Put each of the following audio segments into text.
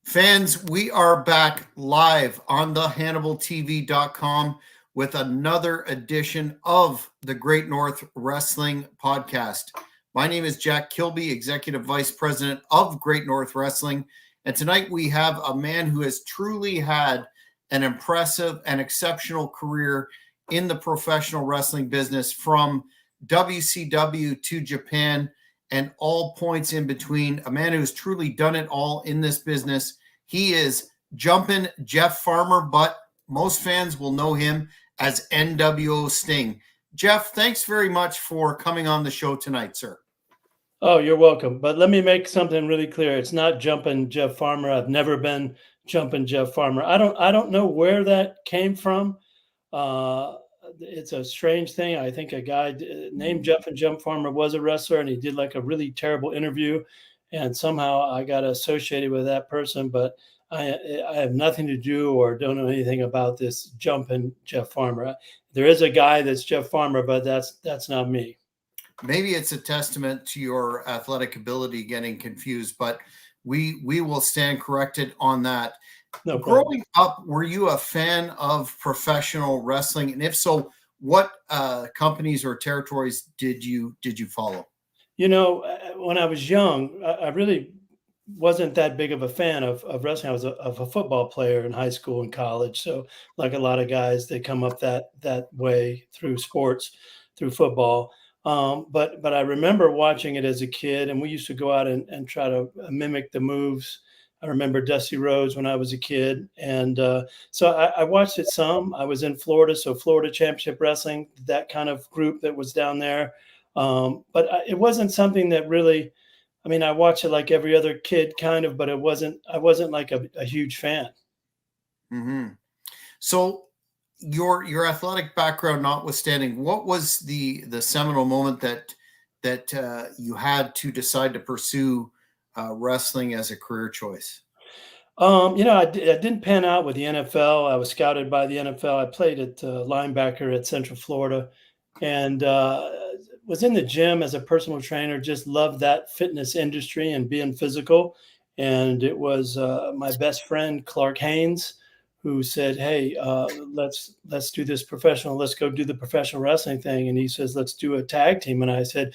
Fans, we are back live on the HannibalTV.com with another edition of the Great North Wrestling Podcast. My name is Jack Kilby, Executive Vice President of Great North Wrestling. And tonight we have a man who has truly had an impressive and exceptional career in the professional wrestling business, from WCW to Japan and all points in between. A man who's truly done it all in this business. He is Jumpin' Jeff Farmer, but most fans will know him as NWO Sting. Jeff, thanks very much for coming on the show tonight, sir. Oh, you're welcome. But let me make something really clear. It's not Jumpin' Jeff Farmer. I've never been Jumpin' Jeff Farmer. I don't know where that came from. It's a strange thing. I think a guy named Jumpin' Jeff Farmer was a wrestler, and he did like a really terrible interview, and somehow I got associated with that person. But I have nothing to do or don't know anything about this Jumpin' Jeff Farmer. There is a guy that's Jeff Farmer, but that's not me. Maybe it's a testament to your athletic ability getting confused, but we will stand corrected on that. No problem. Growing up, were you a fan of professional wrestling? And if so, what companies or territories did you follow? You know, when I was young, I really wasn't that big of a fan of wrestling. I was a football player in high school and college. So like a lot of guys, they come up that way through sports, through football. But I remember watching it as a kid, and we used to go out and try to mimic the moves. I remember Dusty Rhodes when I was a kid. And so I watched it some. I was in Florida, so Florida Championship Wrestling, that kind of group that was down there. But it wasn't something that really, I mean, I watched it like every other kid kind of, but I wasn't like a huge fan. Mm-hmm. So your athletic background notwithstanding, what was the seminal moment that you had to decide to pursue wrestling as a career choice? I didn't pan out with the NFL. I was scouted by the NFL. I played at linebacker at Central Florida, and was in the gym as a personal trainer. Just loved that fitness industry and being physical. And it was my best friend Clark Haynes who said, "Hey, let's do this professional. Let's go do the professional wrestling thing." And he says, "Let's do a tag team." And I said,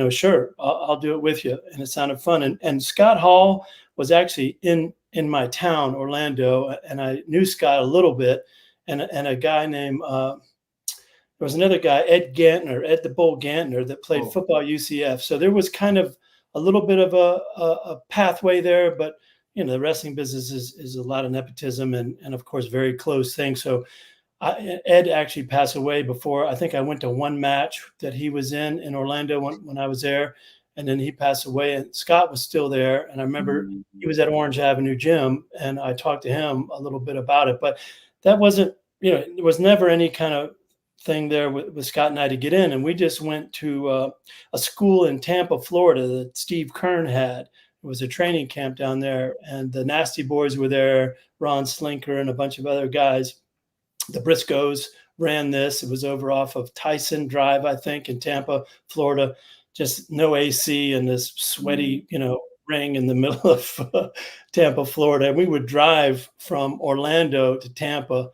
"Sure, I'll do it with you." And it sounded fun. And Scott Hall was actually in my town, Orlando, and I knew Scott a little bit. And a guy named there was another guy, Ed the Bull Gantner, that played football at UCF. So there was kind of a little bit of a pathway there, but the wrestling business is a lot of nepotism and of course, very close thing. So Ed actually passed away before. I think I went to one match that he was in Orlando when I was there, and then he passed away, and Scott was still there. And I remember he was at Orange Avenue Gym, and I talked to him a little bit about it, but that wasn't, there was never any kind of thing there with Scott and I to get in. And we just went to a school in Tampa, Florida that Steve Kern had. It was a training camp down there, and the Nasty Boys were there, Ron Slinker and a bunch of other guys. The Briscoes ran this. It was over off of Tyson Drive, I think, in Tampa, Florida. Just no AC and this sweaty, ring in the middle of Tampa, Florida. And we would drive from Orlando to Tampa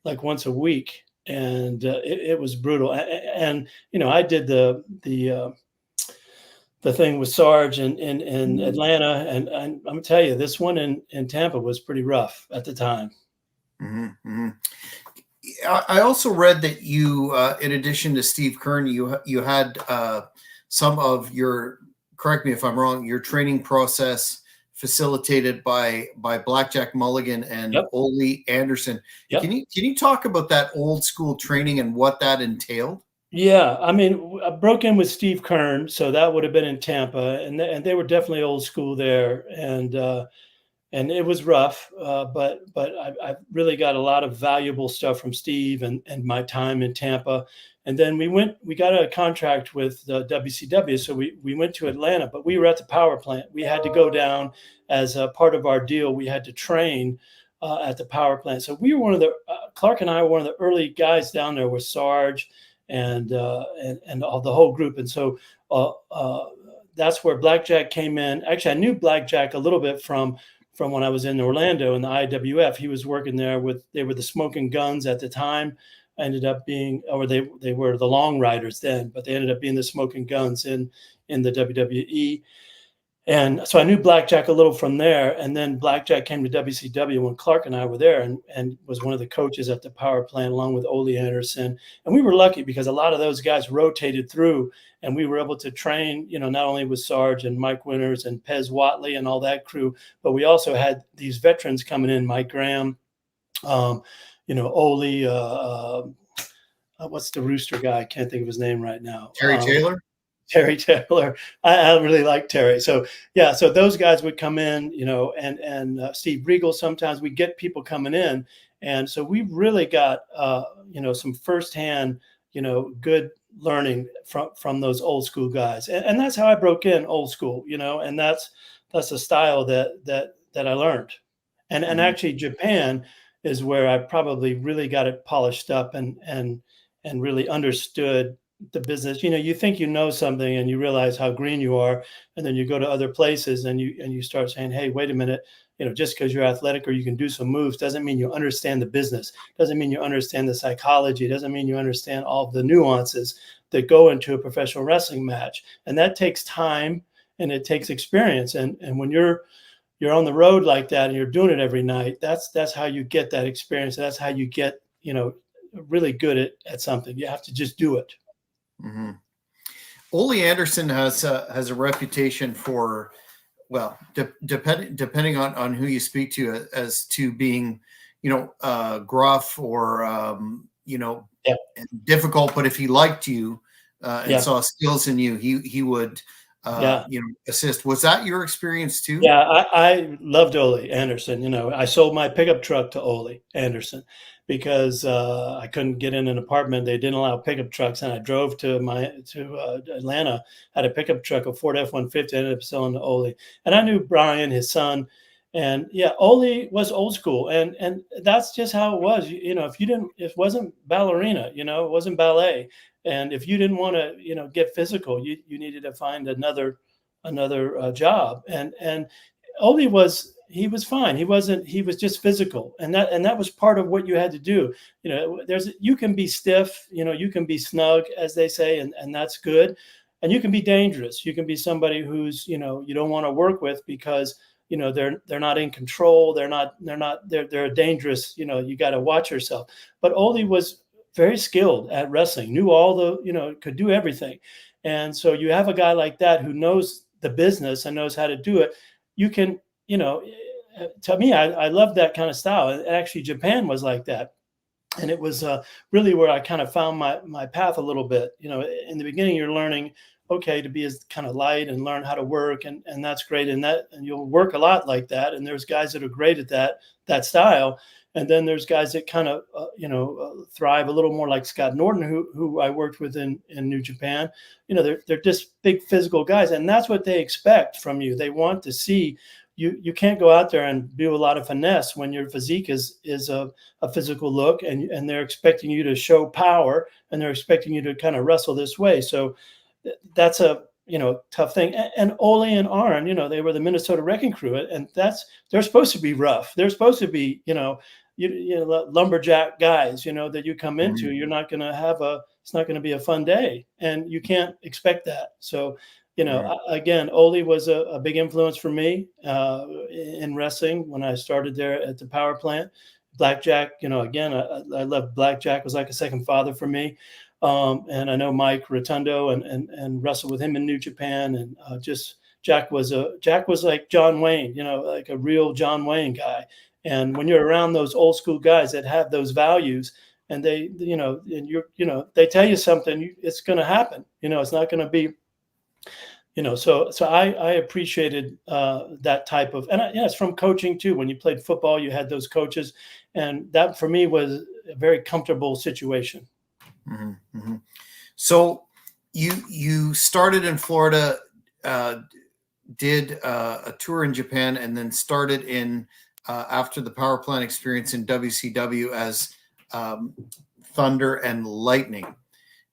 like once a week, and it was brutal. And I did the thing with Sarge in Atlanta. And I'm going to tell you, this one in Tampa was pretty rough at the time. Mm-hmm. I also read that you, in addition to Steve Kern, you had some of your, correct me if I'm wrong, your training process facilitated by Blackjack Mulligan and Ole Anderson. Yep. Can you talk about that old school training and what that entailed? Yeah, I mean, I broke in with Steve Kern, so that would have been in Tampa, and they were definitely old school there, and it was rough, but I really got a lot of valuable stuff from Steve and my time in Tampa, and then we got a contract with WCW, so we went to Atlanta, but we were at the power plant. We had to go down as a part of our deal. We had to train at the power plant, so we were Clark and I were one of the early guys down there with Sarge and all the whole group. And so that's where Blackjack came in. Actually, I knew Blackjack a little bit from from when I was in Orlando in the IWF. He was working there they were the Smoking Guns at the time. Ended up being, or they were the Long Riders then, but they ended up being the Smoking Guns in the WWE. And so I knew Blackjack a little from there. And then Blackjack came to WCW when Clark and I were there, and was one of the coaches at the power plant along with Ole Anderson. And we were lucky because a lot of those guys rotated through, and we were able to train, not only with Sarge and Mike Winters and Pez Watley and all that crew, but we also had these veterans coming in, Mike Graham, Ole, what's the Rooster guy? I can't think of his name right now. Terry Taylor? Terry Taylor. I really like Terry. So so those guys would come in, and Steve Regal. Sometimes we get people coming in, and so we really got some firsthand, good learning from those old school guys, and that's how I broke in old school, and that's a style that I learned, and actually Japan is where I probably really got it polished up and really understood the business. You think you know something and you realize how green you are, and then you go to other places and you start saying, hey, wait a minute, just because you're athletic or you can do some moves doesn't mean you understand the business, doesn't mean you understand the psychology, doesn't mean you understand all the nuances that go into a professional wrestling match. And that takes time and it takes experience. And when you're on the road like that and you're doing it every night, that's how you get that experience. That's how you get, really good at something. You have to just do it. Mm-hmm. Ole Anderson has a reputation for, well, depending on who you speak to, as to being, gruff or difficult. But if he liked you and saw skills in you, he would assist. Was that your experience too? Yeah, I loved Ole Anderson. I sold my pickup truck to Ole Anderson because I couldn't get in an apartment. They didn't allow pickup trucks, and I drove to Atlanta. Had a pickup truck, a Ford F-150. I ended up selling to Ole, and I knew Brian, his son, and Ole was old school, and that's just how it was. If you didn't, it wasn't ballerina, it wasn't ballet, and if you didn't want to, get physical, you needed to find another job, and Ole was fine. He was just physical. And that was part of what you had to do. You can be stiff, you can be snug, as they say, and that's good. And you can be dangerous. You can be somebody who's, you don't want to work with because, they're not in control. They're dangerous. You got to watch yourself. But Ole was very skilled at wrestling, knew all the, could do everything. And so you have a guy like that who knows the business and knows how to do it. You can, to me, I love that kind of style. And actually, Japan was like that. And it was really where I kind of found my path a little bit. In the beginning, you're learning, okay, to be as kind of light and learn how to work. And that's great. And you'll work a lot like that. And there's guys that are great at that style. And then there's guys that kind of, thrive a little more like Scott Norton, who I worked with in New Japan. They're just big physical guys. And that's what they expect from you. They want to see you can't go out there and do a lot of finesse when your physique is a physical look, and they're expecting you to show power, and they're expecting you to kind of wrestle this way. So that's a tough thing. And Ole and Arn, they were the Minnesota Wrecking Crew, and they're supposed to be rough. They're supposed to be lumberjack guys, that you come into. You're not going to have it's not going to be a fun day, and you can't expect that. So again, Ole was a big influence for me in wrestling when I started there at the power plant. Blackjack, again, I loved Blackjack. Was like a second father for me. And I know Mike Rotundo and wrestled with him in New Japan. And Jack was like John Wayne, like a real John Wayne guy. And when you're around those old school guys that have those values, and they, they tell you something, it's going to happen. It's not going to be. So I appreciated that type of, and it's from coaching too. When you played football, you had those coaches, and that for me was a very comfortable situation. Mm-hmm, mm-hmm. So you started in Florida, did a tour in Japan, and then started in after the power plant experience in WCW as Thunder and Lightning.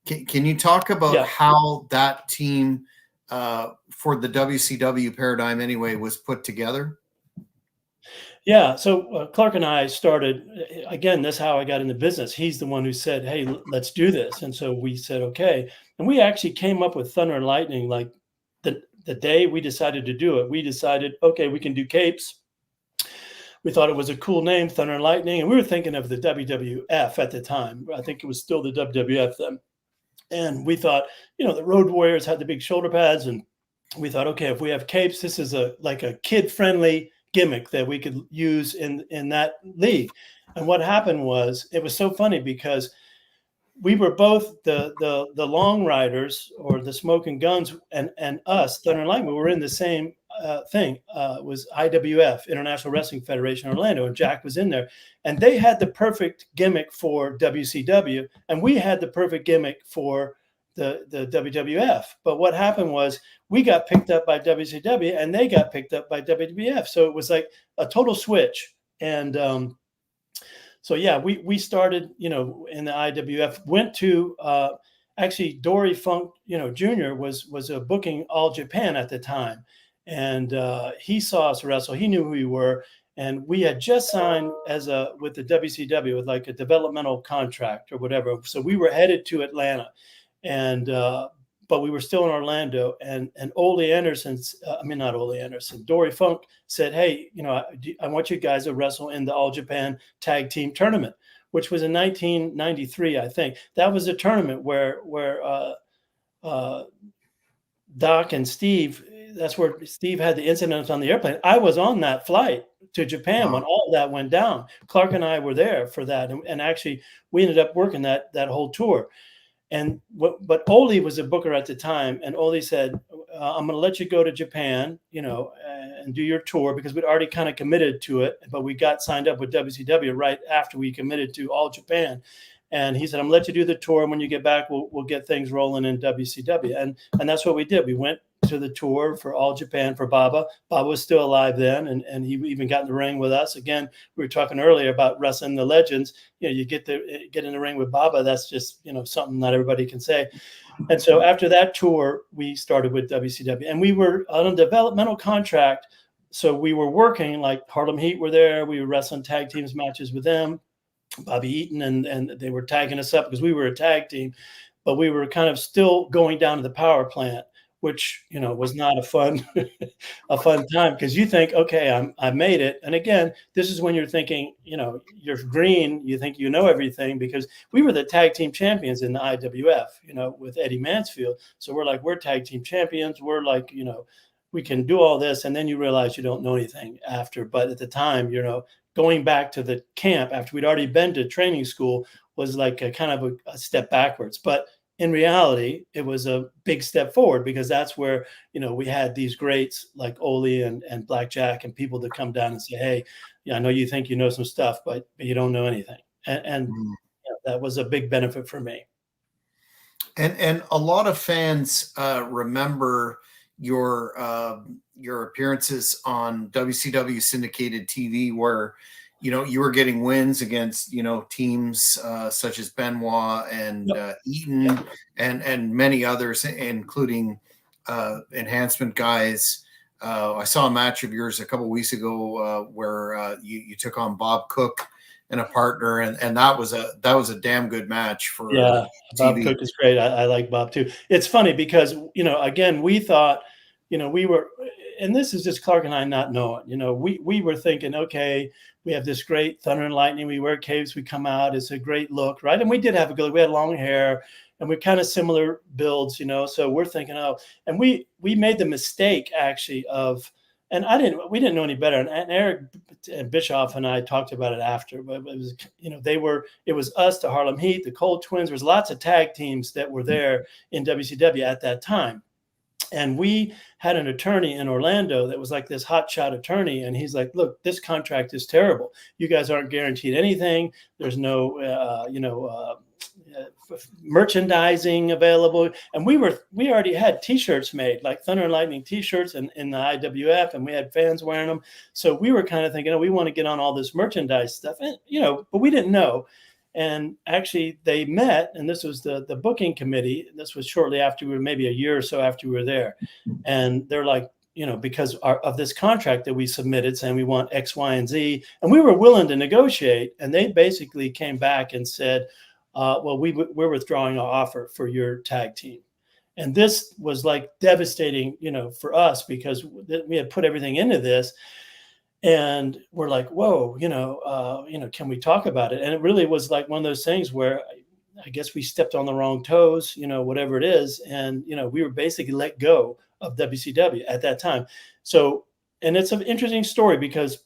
Can you talk about how that team for the WCW paradigm anyway was put together? Yeah. So Clark and I started again. That's how I got into business. He's the one who said, "Hey, let's do this," and so we said, "Okay." And we actually came up with Thunder and Lightning like the day we decided to do it. We decided, okay, we can do capes. We thought it was a cool name, Thunder and Lightning, and we were thinking of the WWF at the time. I think it was still the WWF then. And we thought, the Road Warriors had the big shoulder pads, and we thought, okay, if we have capes, this is like a kid friendly gimmick that we could use in that league. And what happened was, it was so funny because we were both the long riders or the smoking guns, and us, Thunder and Lightning, we were in the same thing. Was IWF, International Wrestling Federation Orlando, and Jack was in there, and they had the perfect gimmick for WCW, and we had the perfect gimmick for the WWF. But what happened was, we got picked up by WCW and they got picked up by WWF, so it was like a total switch. And so yeah, we started, in the IWF, went to actually Dory Funk, Jr. was booking All Japan at the time, and he saw us wrestle. He knew who we were, and we had just signed with the WCW with like a developmental contract or whatever. So we were headed to Atlanta, and but we were still in Orlando, and Ole Anderson's, not Ole Anderson, Dory Funk said, "Hey, I want you guys to wrestle in the All Japan Tag Team Tournament," which was in 1993, I think. That was a tournament where Doc and Steve. That's where Steve had the incident on the airplane. I was on that flight to Japan when all that went down. Clark and I were there for that, and actually we ended up working that whole tour. But Ole was a booker at the time, and Ole said, "I'm going to let you go to Japan, and do your tour," because we'd already kind of committed to it. But we got signed up with WCW right after we committed to All Japan. And he said, "I'm going to let you do the tour, and when you get back, we'll get things rolling in WCW." And that's what we did. We went to the tour for All Japan for Baba. Baba was still alive then, and he even got in the ring with us. Again, we were talking earlier about wrestling the legends. You get in the ring with Baba. That's just something not everybody can say. And so after that tour, we started with WCW, and we were on a developmental contract. So we were working, like Harlem Heat were there. We were wrestling tag teams matches with them, Bobby Eaton, and they were tagging us up because we were a tag team, but we were kind of still going down to the power plant, which was not a fun time, because you think, okay, I made it. And again, this is when you're thinking, you're green, you think everything, because we were the tag team champions in the IWF, with Eddie Mansfield. So we're tag team champions. We're like, we can do all this, and then you realize you don't know anything after. But at the time, going back to the camp after we'd already been to training school was like a kind of a step backwards. But in reality, it was a big step forward, because that's where, we had these greats like Ole and Blackjack and people that come down and say, "Hey, I know you think you know some stuff, but you don't know anything." And that was a big benefit for me. And a lot of fans remember your appearances on WCW syndicated TV, where you were getting wins against teams such as Benoit and Eaton and many others, including enhancement guys. I saw a match of yours a couple of weeks ago where you took on Bob Cook and a partner, and that was a damn good match for TV. Bob Cook is great. I like Bob too. It's funny because again, we thought we were, and this is just Clark and I not knowing, we were thinking, okay, we have this great Thunder and Lightning, we wear capes, we come out, it's a great look, right? And we did have a good, we had long hair, and we're kind of similar builds, so we're thinking, and we made the mistake actually of, and we didn't know any better. And Eric and Bischoff and I talked about it after, but it was, it was us, the Harlem Heat, the Cold Twins. There was lots of tag teams that were there in WCW at that time. And we had an attorney in Orlando that was like this hotshot attorney. And he's like, "Look, this contract is terrible. You guys aren't guaranteed anything. There's no, merchandising available." And we already had T-shirts made, like Thunder and Lightning T-shirts in the IWF, and we had fans wearing them. So we were kind of thinking, we want to get on all this merchandise stuff, and but we didn't know. And actually they met, and this was the booking committee. This was shortly after maybe a year or so after we were there. And they're like, because of this contract that we submitted saying we want X, Y, and Z, and we were willing to negotiate. And they basically came back and said, well, we're withdrawing our offer for your tag team. And this was like devastating, for us, because we had put everything into this. And we're like, whoa, can we talk about it? And it really was like one of those things where I guess we stepped on the wrong toes, whatever it is. And, we were basically let go of WCW at that time. So, and it's an interesting story because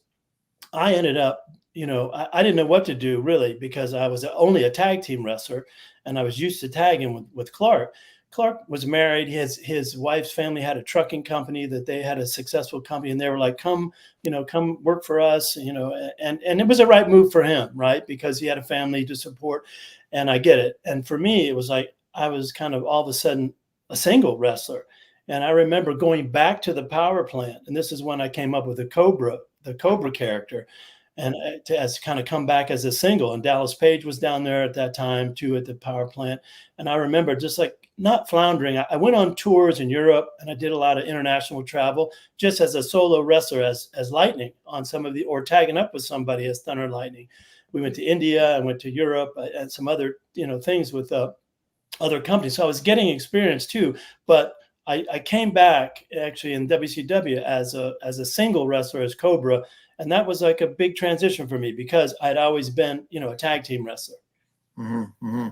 I ended up, I didn't know what to do really, because I was only a tag team wrestler and I was used to tagging with Clark. Clark was married. His wife's family had a trucking company that they had a successful company, and they were like, come work for us, and it was the right move for him, right? Because he had a family to support, and I get it. And for me, it was like, I was kind of all of a sudden a single wrestler. And I remember going back to the power plant, and this is when I came up with the Cobra character, and as kind of come back as a single. And Dallas Page was down there at that time too, at the power plant. And I remember just like not floundering. I went on tours in Europe, and I did a lot of international travel just as a solo wrestler, as Lightning on some of the, or tagging up with somebody as Thunder Lightning. We went to India, I went to Europe, and some other, things with other companies. So I was getting experience too, but I came back actually in WCW as a single wrestler, as Cobra. And that was like a big transition for me because I'd always been, a tag team wrestler. Mm-hmm, mm-hmm.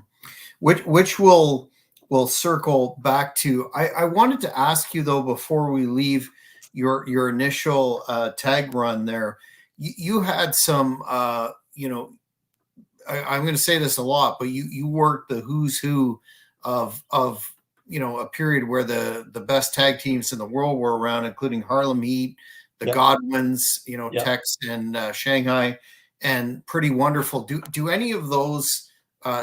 Which we'll circle back to. I wanted to ask you though, before we leave your initial tag run there, you had some, I'm going to say this a lot, but you worked the who's who of a period where the best tag teams in the world were around, including Harlem Heat, the Yep. Godwins, Yep. Tex and Shanghai, and Pretty Wonderful. Do any of those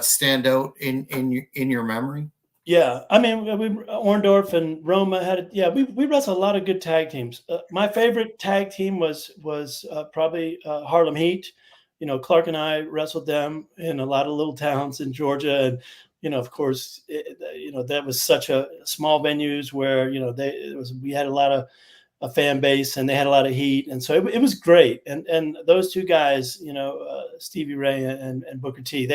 stand out in your memory? Yeah, I mean, Orndorff and Roma had, we wrestled a lot of good tag teams. My favorite tag team was probably Harlem Heat. Clark and I wrestled them in a lot of little towns in Georgia, and of course, that was such a small venues where we had a lot of a fan base, and they had a lot of heat, and so it was great. And those two guys, Stevie Ray and Booker T,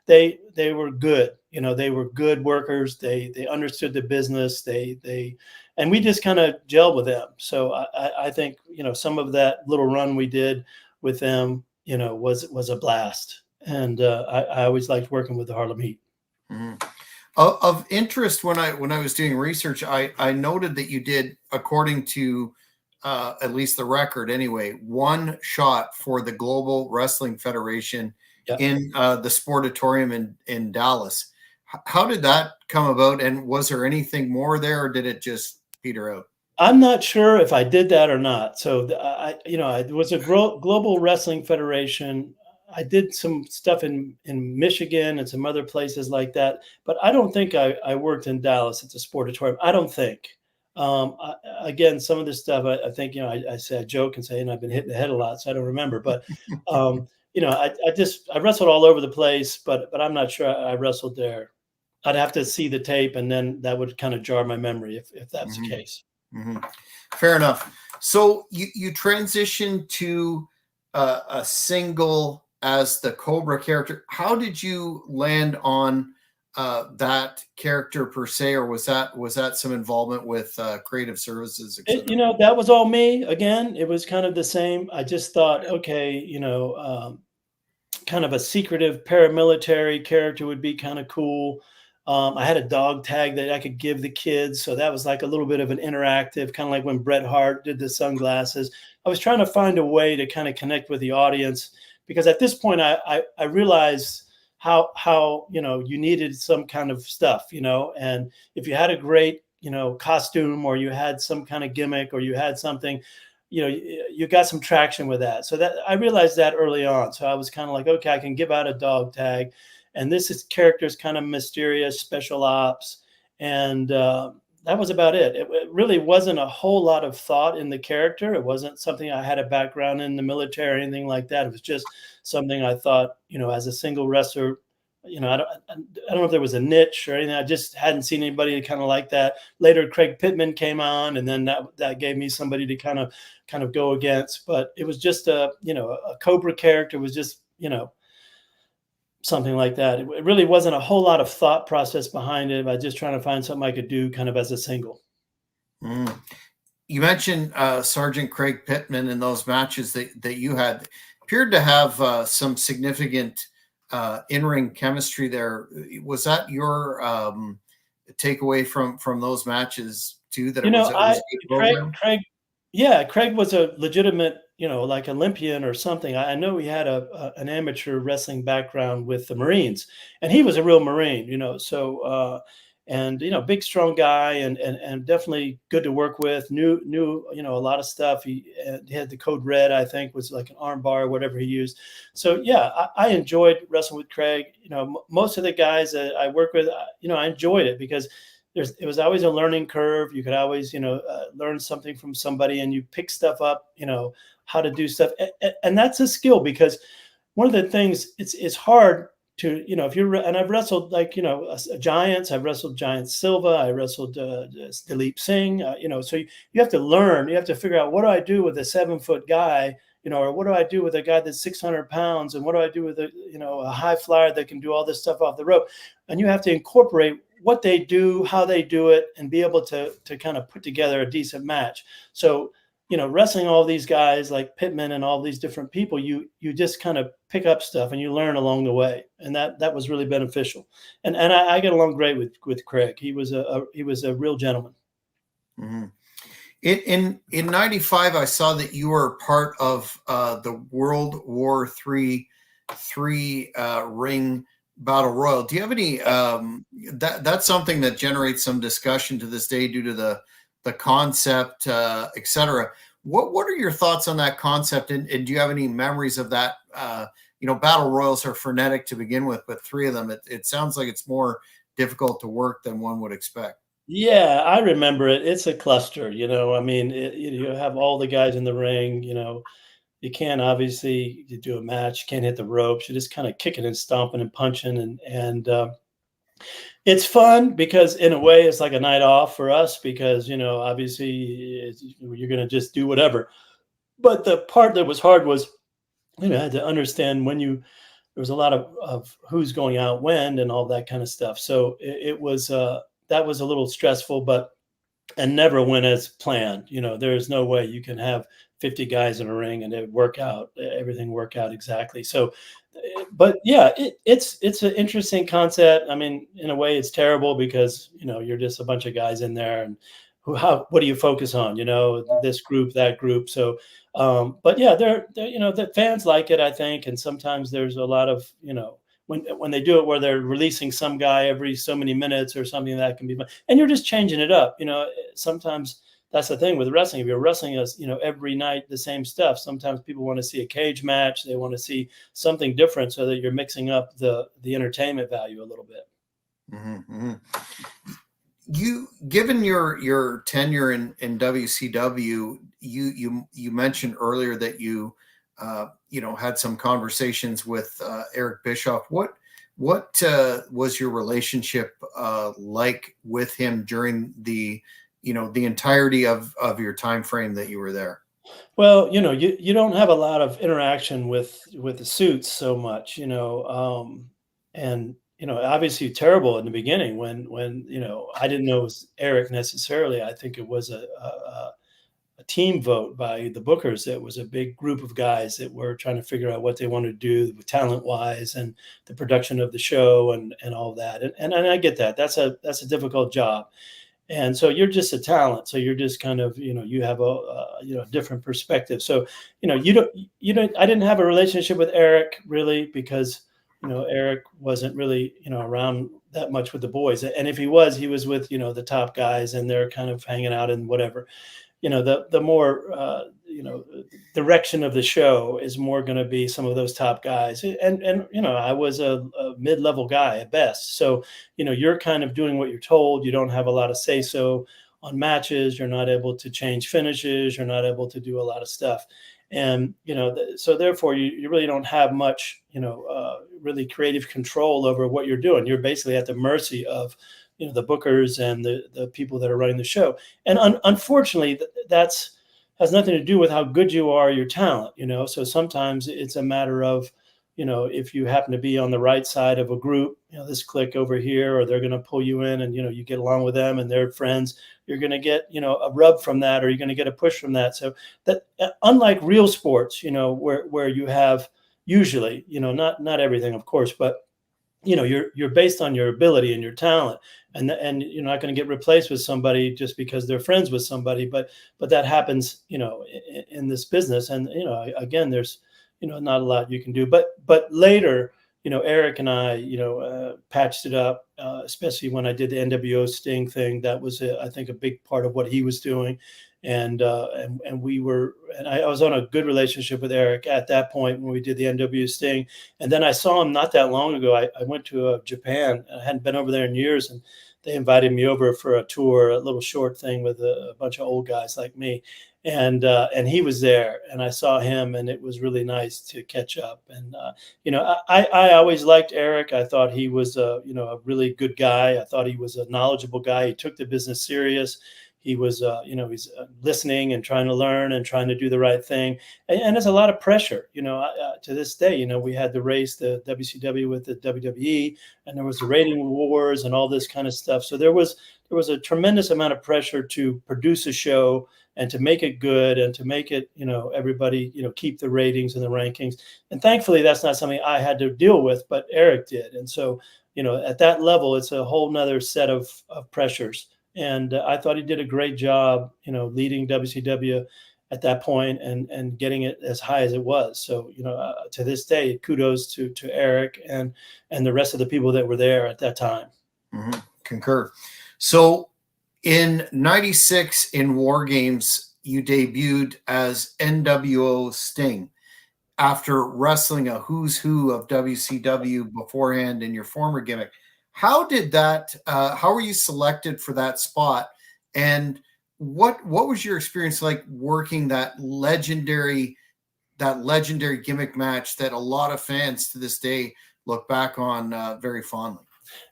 they were good. They were good workers. They understood the business. And we just kind of gelled with them. So I think some of that little run we did with them, was a blast. And I always liked working with the Harlem Heat. Mm-hmm. Of interest, when I was doing research, I noted that you did, according to at least the record anyway, one shot for the Global Wrestling Federation in the Sportatorium in Dallas. How did that come about? And was there anything more there, or did it just peter out? I'm not sure if I did that or not. So it was a Global Wrestling Federation. I did some stuff in Michigan and some other places like that, but I don't think I worked in Dallas at the Sportatorium. I don't think. Again, some of this stuff, I think, I say, I joke and say, and I've been hit in the head a lot, so I don't remember. But, I wrestled all over the place, but I'm not sure I wrestled there. I'd have to see the tape, and then that would kind of jar my memory if that's Mm-hmm. the case. Mm-hmm. Fair enough. So you transitioned to a single as the Cobra character. How did you land on that character per se, or was that some involvement with creative services, etc.? That was all me. Again, it was kind of the same. I just thought, okay, kind of a secretive paramilitary character would be kind of cool. I had a dog tag that I could give the kids, so that was like a little bit of an interactive, kind of like when Bret Hart did the sunglasses. I was trying to find a way to kind of connect with the audience, because at this point I realized how you needed some kind of stuff, and if you had a great costume, or you had some kind of gimmick, or you had something, you got some traction with that. So that I realized that early on. So I was kind of like, okay, I can give out a dog tag, and this character is kind of mysterious, special ops, and that was about it. It really wasn't a whole lot of thought in the character. It wasn't something I had a background in the military or anything like that. It was just something I thought, as a single wrestler, I don't know if there was a niche or anything. I just hadn't seen anybody kind of like that. Later, Craig Pittman came on, and then that gave me somebody to kind of go against. But it was just a Cobra character was just something like that. It really wasn't a whole lot of thought process behind it. I was just trying to find something I could do kind of as a single. Mm. You mentioned Sergeant Craig Pittman in those matches that you had appeared to have some significant in-ring chemistry there. Was that your takeaway from those matches too? That it was a good program? Craig was a legitimate, like Olympian or something. I know he had an amateur wrestling background with the Marines, and he was a real Marine, So, and big, strong guy, and definitely good to work with. Knew a lot of stuff. He had the code red, I think, was like an arm bar or whatever he used. So yeah, I enjoyed wrestling with Craig. Most of the guys that I work with, I enjoyed it because it was always a learning curve. You could always, learn something from somebody, and you pick stuff up, how to do stuff. And that's a skill, because one of the things it's hard to, and I've wrestled like, giants. I've wrestled Giant Silva. I wrestled Dilip Singh, so you have to learn, you have to figure out, what do I do with a 7-foot guy, or what do I do with a guy that's 600 pounds? And what do I do with a high flyer that can do all this stuff off the rope? And you have to incorporate what they do, how they do it, and be able to kind of put together a decent match. So, wrestling all these guys like Pittman and all these different people, you just kind of pick up stuff and you learn along the way. And that was really beneficial. And I get along great with Craig. He was a real gentleman. Mm-hmm. In '95, I saw that you were part of the World War III ring battle royal. Do you have any that's something that generates some discussion to this day due to the concept, etc. What are your thoughts on that concept, and do you have any memories of that? Battle royals are frenetic to begin with, but 3 of them, it sounds like it's more difficult to work than one would expect. Yeah, I remember it. It's a cluster, I mean, you have all the guys in the ring, you can't obviously you do a match, you can't hit the ropes. You're just kind of kicking and stomping and punching, and it's fun because in a way it's like a night off for us, because obviously you're going to just do whatever. But the part that was hard was, I had to understand there was a lot of who's going out when and all that kind of stuff. So it was that was a little stressful, and never went as planned. There's no way you can have 50 guys in a ring and everything work out exactly. So, but yeah, it's an interesting concept. I mean, in a way it's terrible because, you're just a bunch of guys in there, and what do you focus on? This group, that group. So, but yeah, the fans like it, I think. And sometimes there's a lot of, when they do it where they're releasing some guy every so many minutes or something, that can be fun. And you're just changing it up. Sometimes that's the thing with wrestling. If you're wrestling us, every night the same stuff, sometimes people want to see a cage match. They want to see something different, so that you're mixing up the entertainment value a little bit. Mm-hmm. You, given your tenure in WCW, you mentioned earlier that you had some conversations with Eric Bischoff. What was your relationship like with him during the entirety of your time frame that you were there? Well, you don't have a lot of interaction with the suits so much, and obviously terrible in the beginning when I didn't know it was Eric necessarily. I think it was a team vote by the bookers. It was a big group of guys that were trying to figure out what they wanted to do talent wise, and the production of the show and all that. And I get that. That's a difficult job. And so you're just a talent. So you're just kind of, you have a different perspective. So, I didn't have a relationship with Eric really, because, Eric wasn't really, around that much with the boys. And if he was with, the top guys, and they're kind of hanging out and whatever. The more direction of the show is more going to be some of those top guys, and I was a mid-level guy at best. So you're kind of doing what you're told. You don't have a lot of say so on matches. You're not able to change finishes. You're not able to do a lot of stuff. And so therefore you really don't have much really creative control over what you're doing. You're basically at the mercy of the bookers and the people that are running the show. And unfortunately, that's has nothing to do with how good you are, your talent. So sometimes it's a matter of if you happen to be on the right side of a group, this clique over here, or they're going to pull you in, and you get along with them and they're friends, you're going to get a rub from that, or you're going to get a push from that. So that unlike real sports, where you have usually, not everything, of course, but you're based on your ability and your talent, and you're not going to get replaced with somebody just because they're friends with somebody. But that happens in this business. And again, there's not a lot you can do. But later, Eric and I patched it up, especially when I did the NWO Sting thing. That was I think a big part of what he was doing. And I was on a good relationship with Eric at that point when we did the NWO Sting. And then I saw him not that long ago. I went to Japan. I hadn't been over there in years, and they invited me over for a tour, a little short thing with a bunch of old guys like me. And he was there, and I saw him, and it was really nice to catch up. And I always liked Eric. I thought he was a really good guy. I thought he was a knowledgeable guy. He took the business serious. He was, he's listening and trying to learn and trying to do the right thing. And there's a lot of pressure, to this day. We had to race the WCW with the WWE, and there was the rating wars and all this kind of stuff. So there was a tremendous amount of pressure to produce a show and to make it good and to make it, everybody, keep the ratings and the rankings. And thankfully, that's not something I had to deal with, but Eric did. And so, at that level, it's a whole nother set of pressures. And I thought he did a great job, leading WCW at that point and getting it as high as it was. So, to this day, kudos to Eric and the rest of the people that were there at that time. Mm-hmm. Concur. So in 96 in War Games, you debuted as NWO Sting after wrestling a who's who of WCW beforehand in your former gimmick. How did that? How were you selected for that spot? And what was your experience like working that legendary gimmick match that a lot of fans to this day look back on very fondly?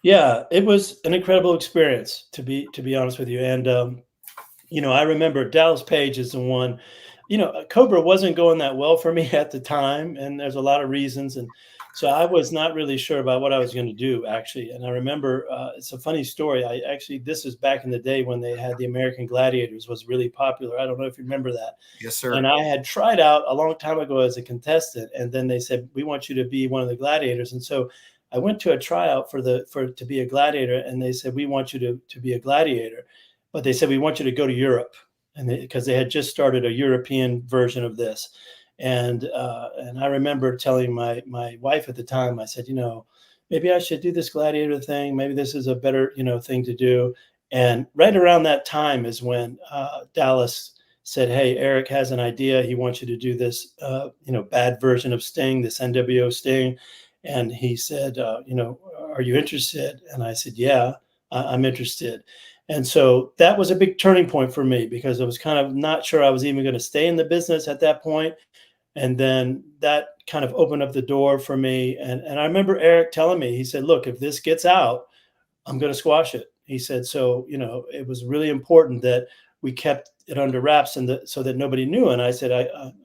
Yeah, it was an incredible experience, to be honest with you. And I remember Dallas Page is the one. Cobra wasn't going that well for me at the time, and there's a lot of reasons. And so I was not really sure about what I was going to do, actually. And I remember it's a funny story. This is back in the day when they had the American Gladiators was really popular. I don't know if you remember that. Yes, sir. And I had tried out a long time ago as a contestant, and then they said, "We want you to be one of the gladiators." And so I went to a tryout to be a gladiator, and they said, "We want you to be a gladiator," but they said, "We want you to go to Europe," and because they had just started a European version of this. And I remember telling my wife at the time, I said, maybe I should do this gladiator thing. Maybe this is a better, thing to do. And right around that time is when Dallas said, "Hey, Eric has an idea. He wants you to do this, bad version of Sting, this NWO Sting." And he said, "Are you interested?" And I said, "Yeah, I'm interested." And so that was a big turning point for me because I was kind of not sure I was even going to stay in the business at that point. And then that kind of opened up the door for me. And I remember Eric telling me, he said, "Look, if this gets out, I'm going to squash it." He said, "So, it was really important that we kept it under wraps and so that nobody knew." And I said,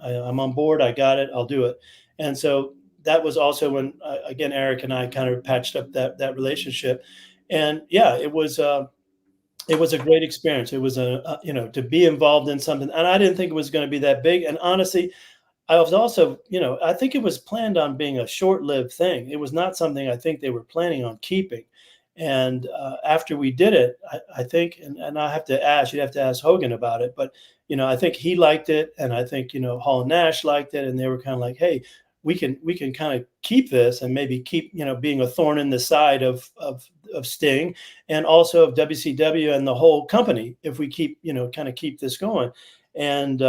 I'm on board. I got it. I'll do it. And so that was also when, again, Eric and I kind of patched up that relationship. And yeah, it was a great experience. It was to be involved in something. And I didn't think it was going to be that big. And honestly, I was also, I think it was planned on being a short-lived thing. It was not something I think they were planning on keeping. And after we did it, I think, and I have to ask, you'd have to ask Hogan about it, but, I think he liked it. And I think, Hall and Nash liked it. And they were kind of like, "Hey, we can kind of keep this and maybe keep, being a thorn in the side of Sting and also of WCW and the whole company if we keep, kind of keep this going." And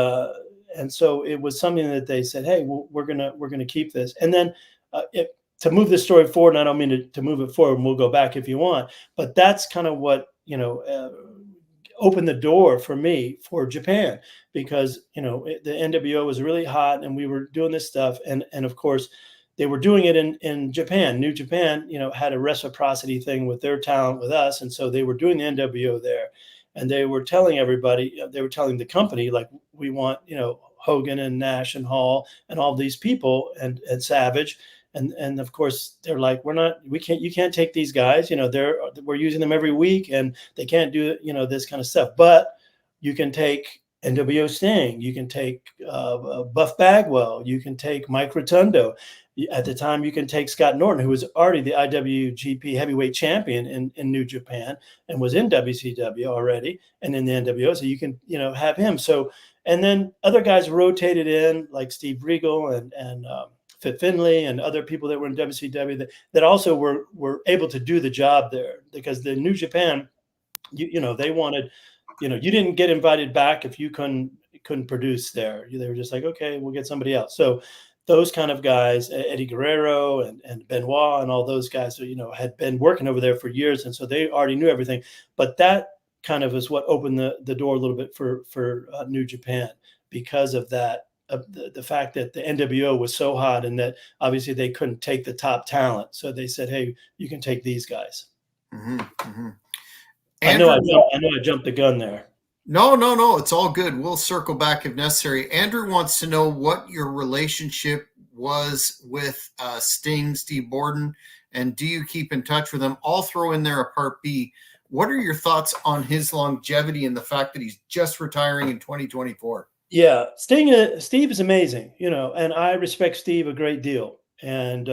so it was something that they said, "Hey, we're gonna keep this." And then to move the story forward, and I don't mean to move it forward, and we'll go back if you want, but that's kind of what opened the door for me for Japan, because the NWO was really hot and we were doing this stuff, and of course they were doing it in Japan. New Japan, had a reciprocity thing with their talent with us, and so they were doing the NWO there, and they were telling everybody, they were telling the company, like, we want Hogan and Nash and Hall and all these people, and Savage. And of course they're like, you can't take these guys, we're using them every week and they can't do this kind of stuff, but you can take NWO Sting, you can take Buff Bagwell, you can take Mike Rotundo. At the time, you can take Scott Norton, who was already the IWGP heavyweight champion in New Japan and was in WCW already and in the NWO. So you can, have him. So, and then other guys rotated in, like Steve Regal and Fit Finlay and other people that were in WCW that also were able to do the job there, because the New Japan, they wanted, you didn't get invited back if you couldn't produce there. They were just like, okay, we'll get somebody else. So those kind of guys, Eddie Guerrero and Benoit and all those guys, had been working over there for years, and so they already knew everything. But that kind of is what opened the door a little bit for New Japan, because of that. The fact that the NWO was so hot, and that obviously they couldn't take the top talent. So they said, hey, you can take these guys. Mm-hmm, mm-hmm. I know I jumped the gun there. No. It's all good. We'll circle back if necessary. Andrew wants to know what your relationship was with Sting, Steve Borden, and do you keep in touch with him? I'll throw in there a part B. What are your thoughts on his longevity and the fact that he's just retiring in 2024? Yeah, Steve is amazing, and I respect Steve a great deal. And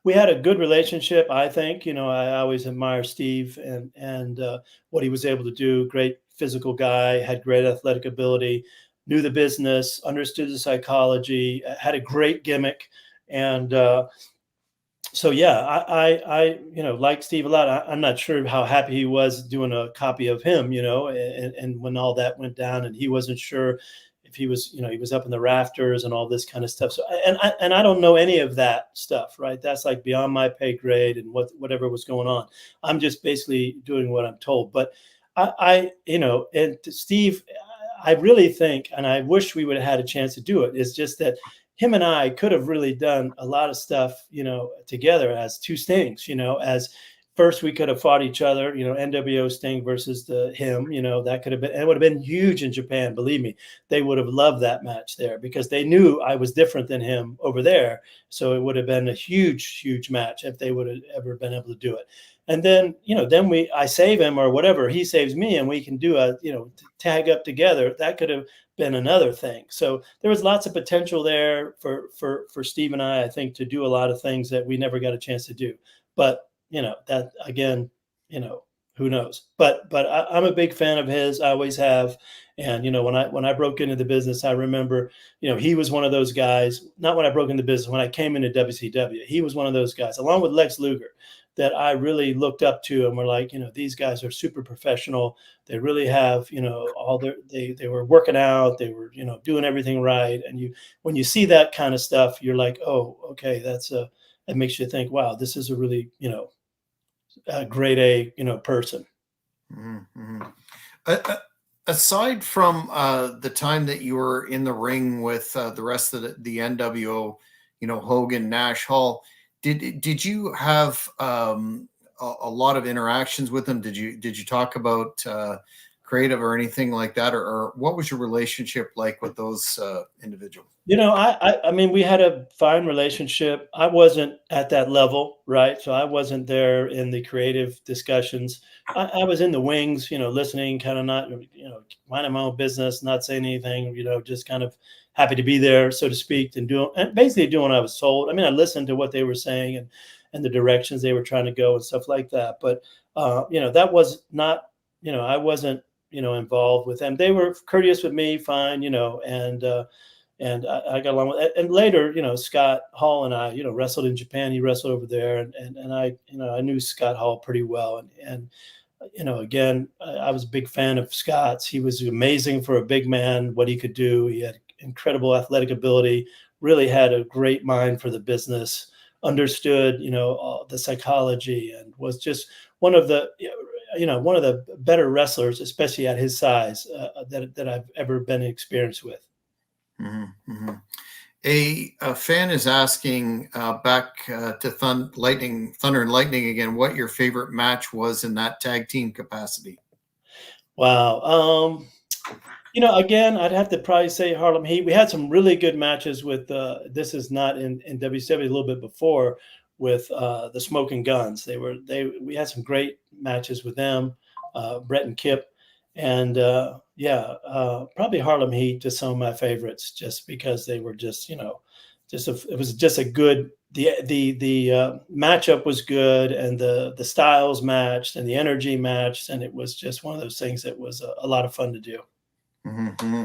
we had a good relationship, I think. I always admire Steve and what he was able to do. Great physical guy, had great athletic ability, knew the business, understood the psychology, had a great gimmick. And so, yeah, I like Steve a lot. I'm not sure how happy he was doing a copy of him, and when all that went down, and he wasn't sure if he was, he was up in the rafters and all this kind of stuff. So, and I don't know any of that stuff, right? That's like beyond my pay grade and whatever was going on. I'm just basically doing what I'm told. But and Steve, I really think, and I wish we would have had a chance to do it. It's just that him and I could have really done a lot of stuff, together as two Stings, as first we could have fought each other, NWO Sting versus him, that could have been, and it would have been huge in Japan. Believe me, they would have loved that match there, because they knew I was different than him over there. So it would have been a huge, huge match if they would have ever been able to do it. And then, I save him or whatever, he saves me, and we can do a, tag up together. That could have been another thing. So there was lots of potential there for Steve and I think, to do a lot of things that we never got a chance to do. But that again, who knows? But I'm a big fan of his. I always have. And when I broke into the business, I remember he was one of those guys. Not when I broke into business, when I came into WCW, he was one of those guys, along with Lex Luger, that I really looked up to, and were like, these guys are super professional. They really have, all they were working out, they were, doing everything right. And when you see that kind of stuff, you're like, oh, okay, that makes you think, wow, this is a really, a grade A, person. Mm-hmm. Aside from the time that you were in the ring with the rest of the NWO, Hogan, Nash, Hall, did you have a lot of interactions with them? Did you talk about creative or anything like that, or what was your relationship like with those individuals? I mean, we had a fine relationship. I wasn't at that level, right? So I wasn't there in the creative discussions. I was in the wings, listening, kind of not, minding my own business, not saying anything, just kind of happy to be there, so to speak, and basically doing what I was told. I mean, I listened to what they were saying and the directions they were trying to go and stuff like that. But, that was not, I wasn't, involved with them. They were courteous with me, fine, and I got along with it. And later, Scott Hall and I, wrestled in Japan. He wrestled over there, and I, I knew Scott Hall pretty well. And again, I was a big fan of Scott's. He was amazing for a big man, what he could do. He had incredible athletic ability, really had a great mind for the business, understood, the psychology, and was just one of the, one of the better wrestlers, especially at his size, that I've ever been experienced with. Mm-hmm, mm-hmm. A fan is asking back to Thunder and Lightning again, what your favorite match was in that tag team capacity. Wow. Again, I'd have to probably say Harlem Heat. We had some really good matches with. This is not in WCW, a little bit before, with the Smoking Guns. We had some great matches with them, Brett and Kip, and probably Harlem Heat. Just some of my favorites, just because they were just it was just a good. The matchup was good, and the styles matched, and the energy matched, and it was just one of those things that was a lot of fun to do. Mm-hmm.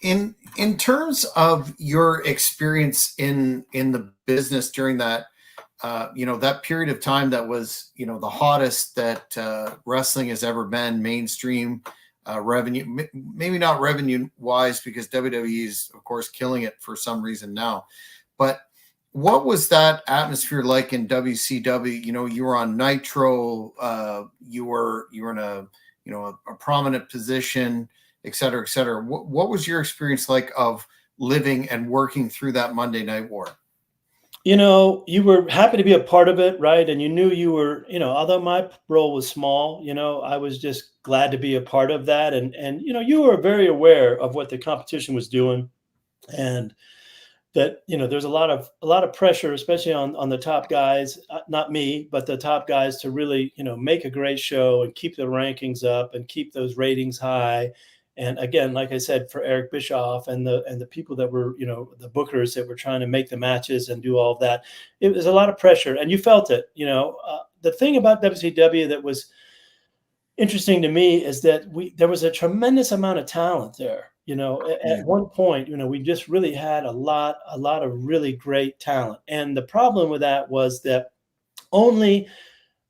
In terms of your experience in the business during that that period of time that was the hottest that wrestling has ever been, mainstream revenue, maybe not revenue wise, because WWE is of course killing it for some reason now, but what was that atmosphere like in WCW? You were on Nitro, you were in a prominent position, et cetera, et cetera. What was your experience like of living and working through that Monday Night War? You were happy to be a part of it, right? And you knew you were, although my role was small, I was just glad to be a part of that. And you were very aware of what the competition was doing, and that there's a lot of pressure, especially on the top guys, not me, but the top guys, to really make a great show and keep the rankings up and keep those ratings high. And again, like I said, for Eric Bischoff and the people that were the bookers that were trying to make the matches and do all of that, it was a lot of pressure, and you felt it. The thing about WCW that was interesting to me is that there was a tremendous amount of talent there. At one point, we just really had a lot of really great talent. And the problem with that was that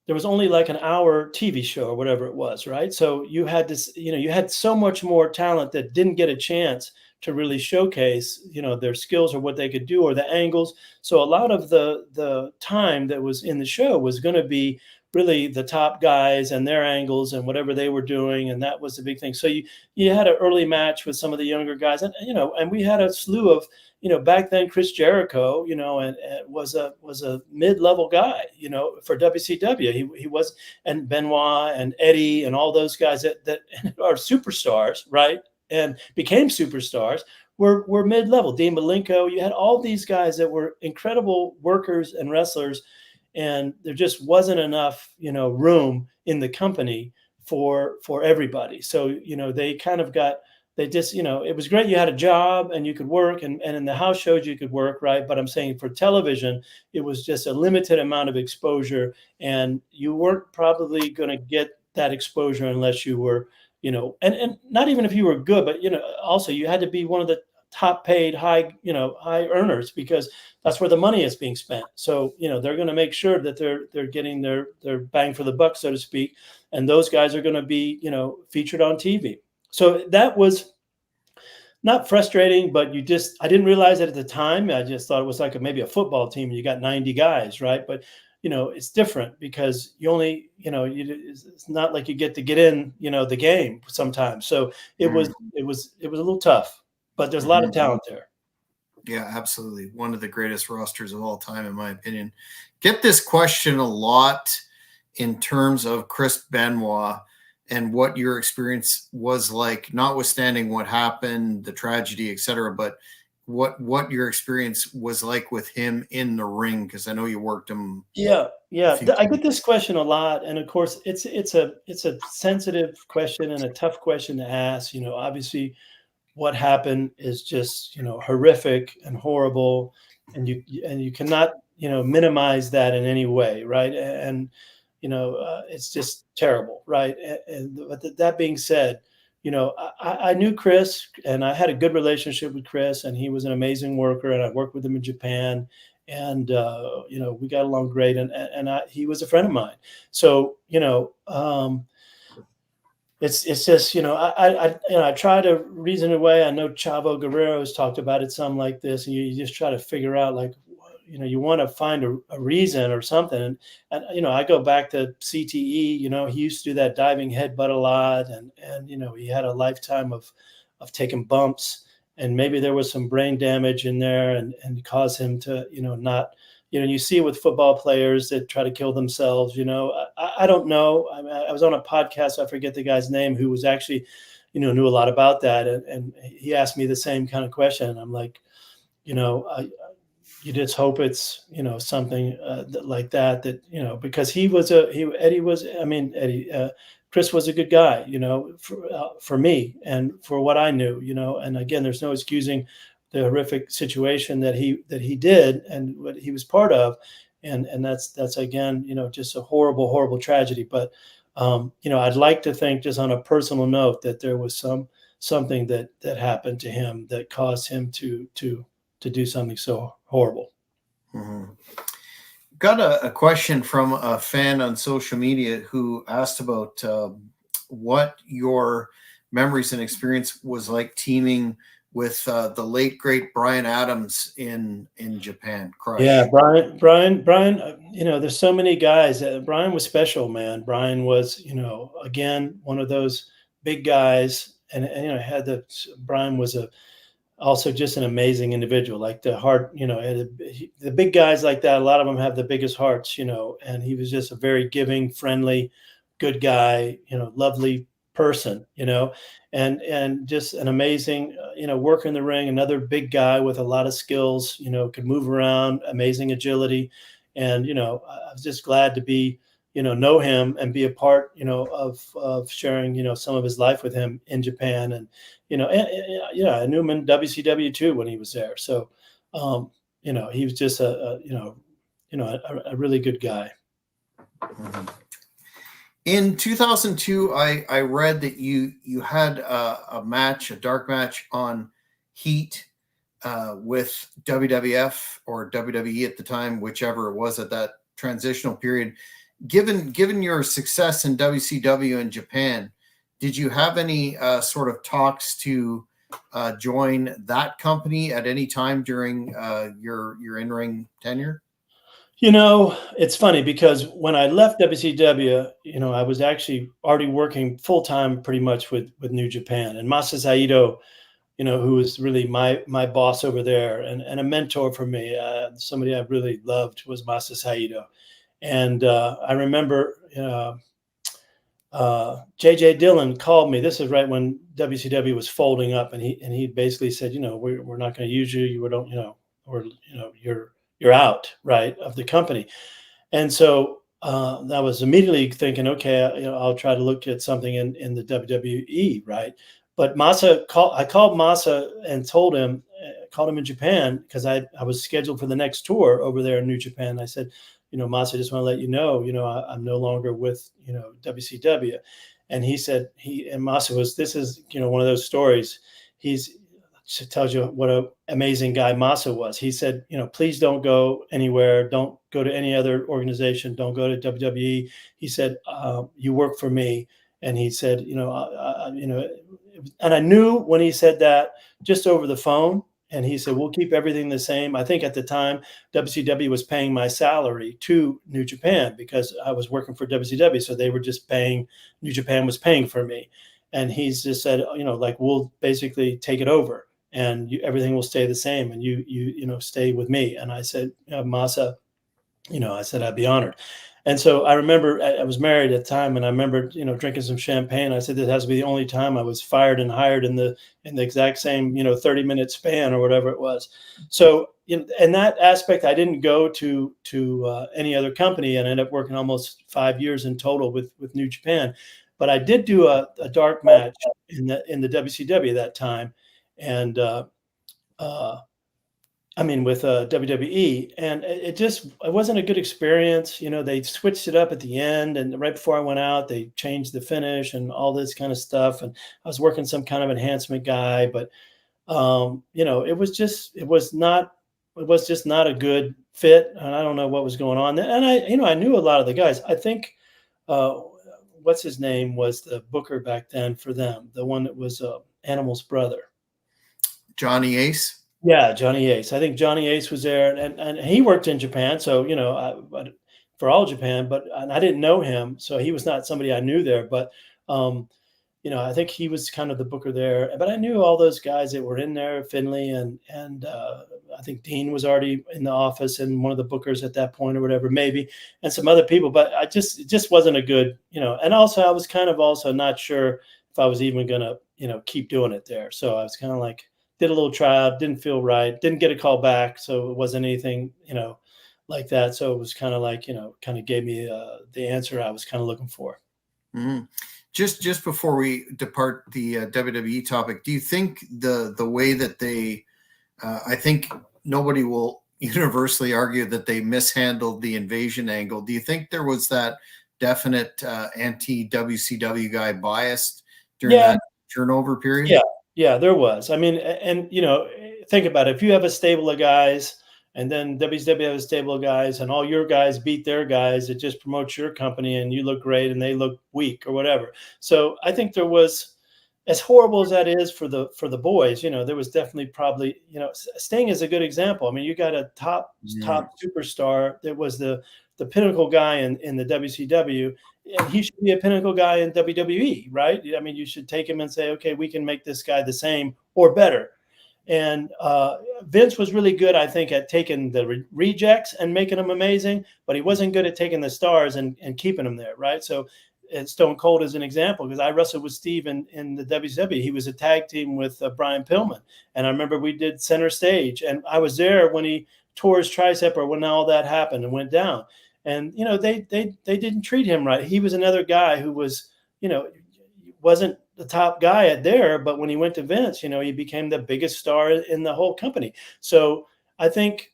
there was only like an hour TV show or whatever it was, right? So you had this, you had so much more talent that didn't get a chance to really showcase, their skills or what they could do or the angles. So a lot of the time that was in the show was going to be really the top guys and their angles and whatever they were doing, and that was the big thing. So you had an early match with some of the younger guys, and and we had a slew of back then Chris Jericho, and was a mid-level guy, for WCW. He was, and Benoit and Eddie and all those guys that are superstars, right? And became superstars, were mid-level. Dean Malenko, you had all these guys that were incredible workers and wrestlers, and there just wasn't enough, room in the company for everybody. So, they kind of they just, it was great. You had a job and you could work, and in the house shows you could work, right? But I'm saying for television, it was just a limited amount of exposure, and you weren't probably going to get that exposure unless you were, and not even if you were good, but, also you had to be one of the top paid high earners, because that's where the money is being spent. So they're going to make sure that they're getting their bang for the buck, so to speak, and those guys are going to be featured on TV. So that was not frustrating, but I didn't realize it at the time. I just thought it was like maybe a football team and you got 90 guys, right? But it's different, because you only it's not like you get in the game sometimes. So it was a little tough. But there's a lot of talent there. Yeah, absolutely. One of the greatest rosters of all time, in my opinion. Get this question a lot in terms of Chris Benoit and what your experience was like, notwithstanding what happened, the tragedy, et cetera, but what your experience was like with him in the ring, because I know you worked him. Yeah. I get this question a lot, and of course, it's a sensitive question and a tough question to ask. Obviously, what happened is just horrific and horrible, and you cannot minimize that in any way, right? And it's just terrible, right? But that being said, I knew Chris, and I had a good relationship with Chris, and he was an amazing worker, and I worked with him in Japan, and we got along great, and he was a friend of mine. So it's just I try to reason away. I know Chavo Guerrero has talked about it some like this, and you just try to figure out, like, you want to find a reason or something. And I go back to CTE. He used to do that diving headbutt a lot, and he had a lifetime of taking bumps, and maybe there was some brain damage in there, and caused him to not. You see it with football players that try to kill themselves. I don't know. I was on a podcast. I forget the guy's name, who was actually, knew a lot about that, and he asked me the same kind of question. And I'm like, you just hope it's something like that, because Chris was a good guy, for me and for what I knew, and again, there's no excusing the horrific situation that he did and what he was part of, and that's again, just a horrible tragedy. But I'd like to think, just on a personal note, that there was something that happened to him that caused him to do something so horrible. Mm-hmm. Got a question from a fan on social media who asked about what your memories and experience was like teaming with the late great Brian Adams in Japan. Crush. Yeah, Brian. There's so many guys. Brian was special, man. Brian was, again, one of those big guys, and Brian was also just an amazing individual. Like the heart, the big guys like that, a lot of them have the biggest hearts, and he was just a very giving, friendly, good guy, lovely person, and just an amazing, work in the ring, another big guy with a lot of skills, could move around, amazing agility. And, I was just glad to be, know him and be a part, of sharing, some of his life with him in Japan. And, I knew him in WCW too when he was there. So, he was just a really good guy. Mm-hmm. In 2002, I read that you had a dark match on Heat with WWF or WWE at the time, whichever it was at that transitional period. Given your success in WCW in Japan, did you have any sort of talks to join that company at any time during your in-ring tenure? It's funny because when I left WCW, I was actually already working full time pretty much with New Japan, and Masa Saito, who was really my boss over there and a mentor for me. Somebody I really loved was Masa Saito. And I remember JJ Dillon called me. This is right when WCW was folding up, and he basically said, we're not going to use you. You don't, or you're out, right, of the company. And so I was immediately thinking, okay, I'll try to look at something in the WWE, right? But I called Masa and called him in Japan because I was scheduled for the next tour over there in New Japan. I said, Masa, just want to let you know, I'm no longer with, WCW. And he said, Masa this is, one of those stories. Tells you what an amazing guy Masa was. He said, please don't go anywhere. Don't go to any other organization. Don't go to WWE. He said, you work for me. And he said, and I knew when he said that just over the phone. And he said, we'll keep everything the same. I think at the time, WCW was paying my salary to New Japan because I was working for WCW. So they were just New Japan was paying for me. And he's just said, we'll basically take it over and everything will stay the same. And you stay with me. And I said, Masa, I said, I'd be honored. And so I remember I was married at the time, and I remember, drinking some champagne. I said, this has to be the only time I was fired and hired in the exact same, 30-minute span or whatever it was. So in that aspect, I didn't go to any other company and ended up working almost 5 years in total with New Japan. But I did do a dark match in the WCW that time. And, with WWE, and it wasn't a good experience. They switched it up at the end, and right before I went out, they changed the finish and all this kind of stuff. And I was working some kind of enhancement guy, but it was just not a good fit, and I don't know what was going on. And I knew a lot of the guys. I think what's his name was the booker back then for them, the one that was Animal's brother. Johnny Ace. Yeah, Johnny Ace. I think Johnny Ace was there, and he worked in Japan, so, but for all Japan, but and I didn't know him, so he was not somebody I knew there, but, um, I think he was kind of the booker there, but I knew all those guys that were in there, Finley and I think Dean was already in the office and one of the bookers at that point or whatever, maybe, and some other people, but it just wasn't a good, and also I was kind of also not sure if I was even gonna, keep doing it there. So I was kind of like, did a little tryout, didn't feel right, didn't get a call back, so it wasn't anything, like that. So it was kind of like, kind of gave me the answer I was kind of looking for. Mhm. Just before we depart the WWE topic, do you think the way that they, I think nobody will universally argue that they mishandled the invasion angle. Do you think there was that definite anti WCW guy biased during Yeah, that turnover period? yeah, yeah, there was. I mean, and think about it. If you have a stable of guys, and then WCW has a stable of guys, and all your guys beat their guys, it just promotes your company, and you look great, and they look weak, or whatever. So I think there was, as horrible as that is for the boys, there was definitely probably, Sting is a good example. I mean, you got a top superstar that was the pinnacle guy in the WCW, and he should be a pinnacle guy in WWE, right? I mean, you should take him and say, okay, we can make this guy the same or better. And Vince was really good, I think, at taking the rejects and making them amazing, but he wasn't good at taking the stars and keeping them there, right? So Stone Cold is an example, because I wrestled with Steve in the WCW. He was a tag team with Brian Pillman. And I remember we did center stage, and I was there when he tore his tricep, or when all that happened and went down. And, they didn't treat him right. He was another guy who was, wasn't the top guy at there, but when he went to Vince, he became the biggest star in the whole company. So I think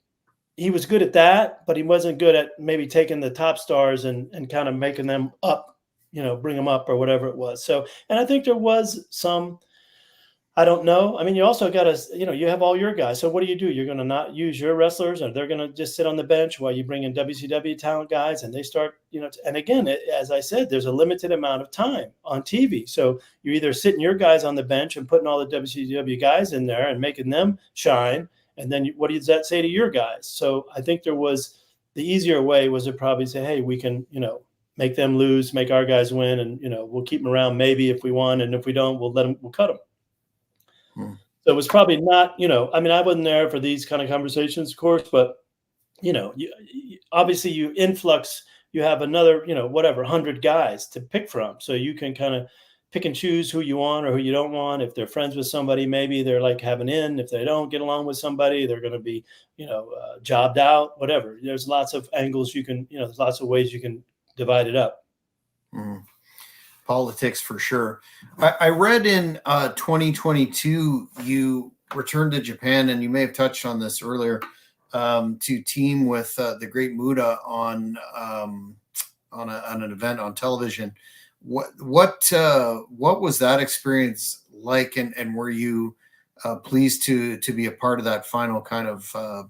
he was good at that, but he wasn't good at maybe taking the top stars and kind of making them up, bring them up or whatever it was. So, and I think there was some, I don't know. I mean, you also got to, you have all your guys. So what do? You're going to not use your wrestlers, or they're going to just sit on the bench while you bring in WCW talent guys and they start, and again, as I said, there's a limited amount of time on TV. So you're either sitting your guys on the bench and putting all the WCW guys in there and making them shine. And then what does that say to your guys? So I think there was, the easier way was to probably say, hey, we can, make them lose, make our guys win. And, we'll keep them around maybe if we won. And if we don't, we'll cut them. Hmm. So it was probably not, I mean, I wasn't there for these kind of conversations, of course, but, obviously you influx, you have another, whatever, 100 guys to pick from. So you can kind of pick and choose who you want or who you don't want. If they're friends with somebody, maybe they're like having in. If they don't get along with somebody, they're going to be, jobbed out, whatever. There's lots of angles you can, there's lots of ways you can divide it up. Hmm. Politics for sure. I read in 2022 you returned to Japan, and you may have touched on this earlier, to team with the Great Muta on an event on television. What was that experience like, and were you pleased to be a part of that final kind of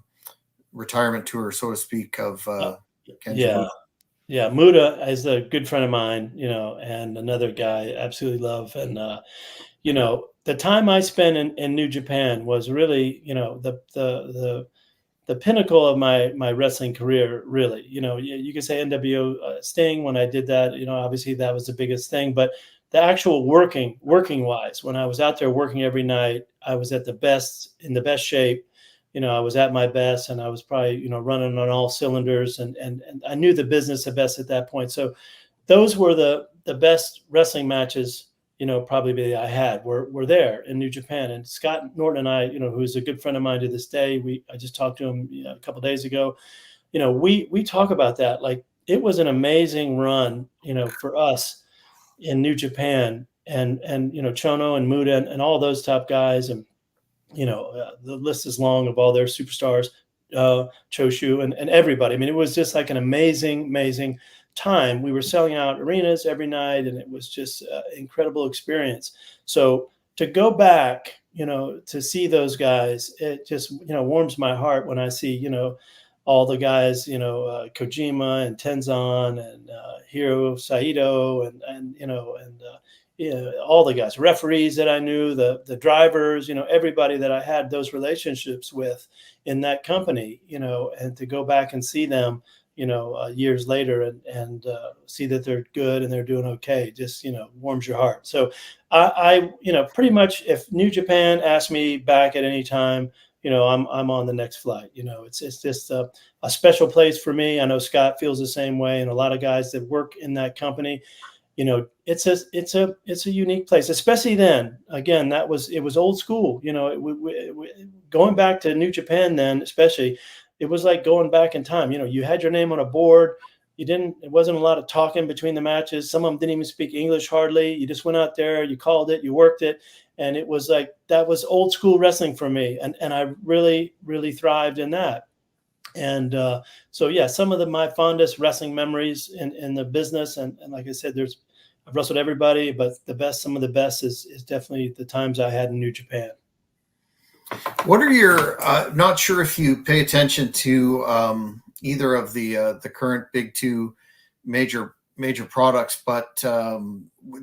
retirement tour, so to speak, of Kenji Yeah. Muta? Yeah, Muda is a good friend of mine, and another guy I absolutely love. And the time I spent in New Japan was really, the pinnacle of my wrestling career. Really, you could say NWO Sting when I did that. Obviously that was the biggest thing, but the actual working wise, when I was out there working every night, I was at the best, in the best shape. I was at my best, and I was probably, running on all cylinders, and I knew the business the best at that point. So those were the best wrestling matches, probably that I had were there in New Japan. And Scott Norton and I, who's a good friend of mine to this day, I just talked to him a couple of days ago. We talk about that. Like, it was an amazing run, for us in New Japan, and Chono and Muda and all those top guys. And the list is long of all their superstars, Choshu and everybody. I mean, it was just like an amazing time. We were selling out arenas every night, and it was just an incredible experience. So to go back, to see those guys, it just, warms my heart when I see, all the guys, Kojima and Tenzan and Hiro Saito and all the guys, referees that I knew, the drivers, everybody that I had those relationships with in that company, and to go back and see them, years later and see that they're good and they're doing okay, just, warms your heart. So pretty much if New Japan asked me back at any time, I'm on the next flight. It's just a special place for me. I know Scott feels the same way, and a lot of guys that work in that company. It's a unique place, especially then. Again, it was old school. Going back to New Japan then, especially, it was like going back in time. You had your name on a board. It wasn't a lot of talking between the matches. Some of them didn't even speak English hardly. You just went out there, you called it, you worked it. And it was like, that was old school wrestling for me. And I really, really thrived in that. And so, yeah, some of my fondest wrestling memories in the business. And like I said, I've wrestled everybody, but some of the best is definitely the times I had in New Japan. What are your, not sure if you pay attention to either of the current big two major products, but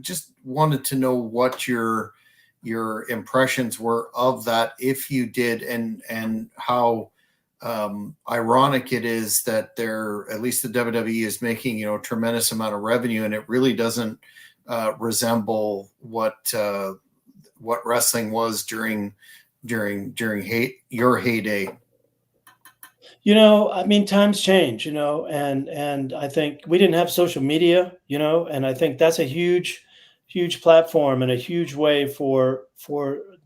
just wanted to know what your impressions were of that, if you did, and how ironic it is that at least the WWE is making, a tremendous amount of revenue, and it really doesn't resemble what wrestling was during your heyday. I mean, times change, and I think we didn't have social media, and I think that's a huge platform and a huge way for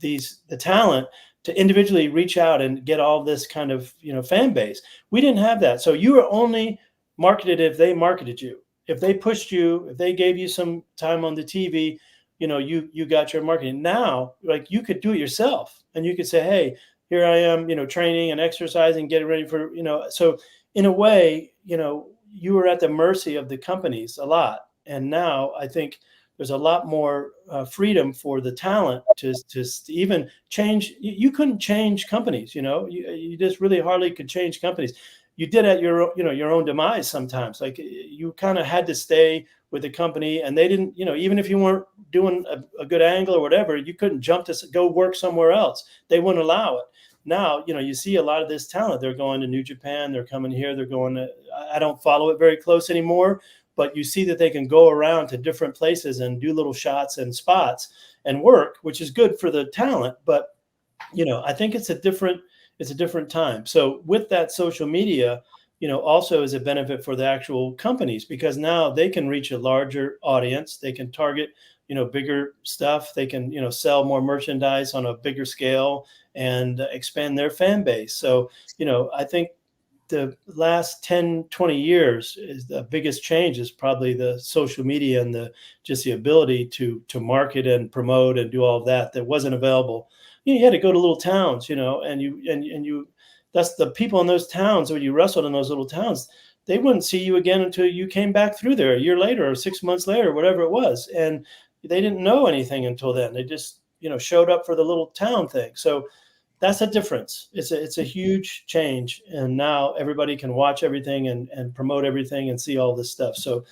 the talent to individually reach out and get all this kind of, fan base. We didn't have that. So you were only marketed if they marketed you. If they pushed you, if they gave you some time on the TV, you got your marketing. Now, like, you could do it yourself, and you could say, hey, here I am, training and exercising, getting ready for, so in a way, you were at the mercy of the companies a lot. And now I think there's a lot more freedom for the talent to even change. You couldn't change companies, you just really hardly could change companies. You did at your own demise sometimes. Like, you kind of had to stay with the company, and they didn't, even if you weren't doing a good angle or whatever, you couldn't jump to go work somewhere else. They wouldn't allow it. Now, you see a lot of this talent. They're going to New Japan. They're coming here. They're going to, I don't follow it very close anymore, but you see that they can go around to different places and do little shots and spots and work, which is good for the talent. But, I think it's a different time. So with that, social media, also is a benefit for the actual companies, because now they can reach a larger audience. They can target, bigger stuff. They can, sell more merchandise on a bigger scale and expand their fan base. So, I think the last 10, 20 years is the biggest change is probably the social media and the ability to market and promote and do all of that wasn't available. You had to go to little towns, and that's the people in those towns, when you wrestled in those little towns, they wouldn't see you again until you came back through there a year later or 6 months later, whatever it was. And they didn't know anything until then. They just, showed up for the little town thing. So that's a difference. It's a huge change. And now everybody can watch everything and promote everything and see all this stuff. So,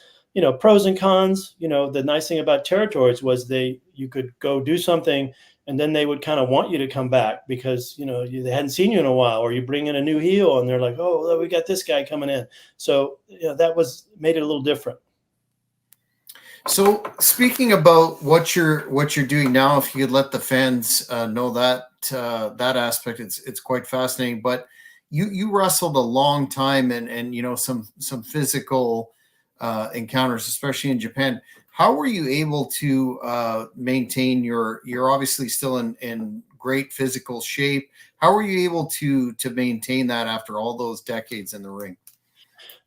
pros and cons. The nice thing about territories was you could go do something, and then they would kind of want you to come back because, they hadn't seen you in a while, or you bring in a new heel and they're like, oh, we got this guy coming in. So, that made it a little different. So speaking about what you're doing now, if you could let the fans know that aspect, it's quite fascinating. But you wrestled a long time and some physical encounters, especially in Japan. How were you able to maintain you're obviously still in great physical shape. How were you able to maintain that after all those decades in the ring?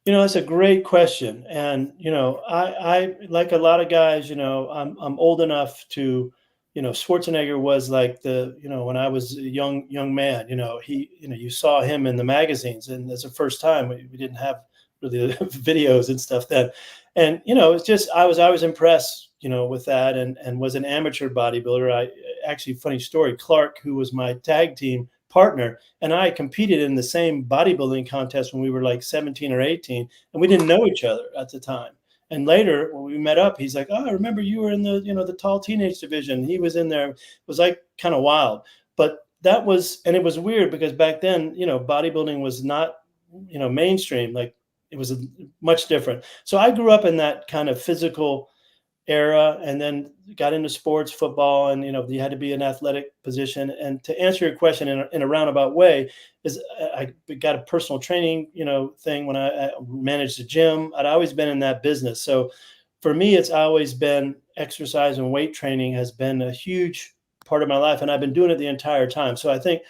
That's a great question. And, I like a lot of guys, I'm old enough to, Schwarzenegger was like when I was a young man, you saw him in the magazines, and that's the first time we didn't have really videos and stuff then. And, it's just, I was always impressed, with that, and was an amateur bodybuilder. Actually, funny story, Clark, who was my tag team partner, and I competed in the same bodybuilding contest when we were like 17 or 18, and we didn't know each other at the time. And later when we met up, he's like, oh, I remember you were in the, the tall teenage division. He was in there. It was like kind of wild. But that was, and it was weird because back then, bodybuilding was not, mainstream. Like it was much different. So I grew up in that kind of physical era, and then got into sports, football, and you had to be an athletic position. And to answer your question in a roundabout way, is I got a personal training thing when I managed a gym. I'd always been in that business. So for me, it's always been exercise, and weight training has been a huge part of my life, and I've been doing it the entire time. So I think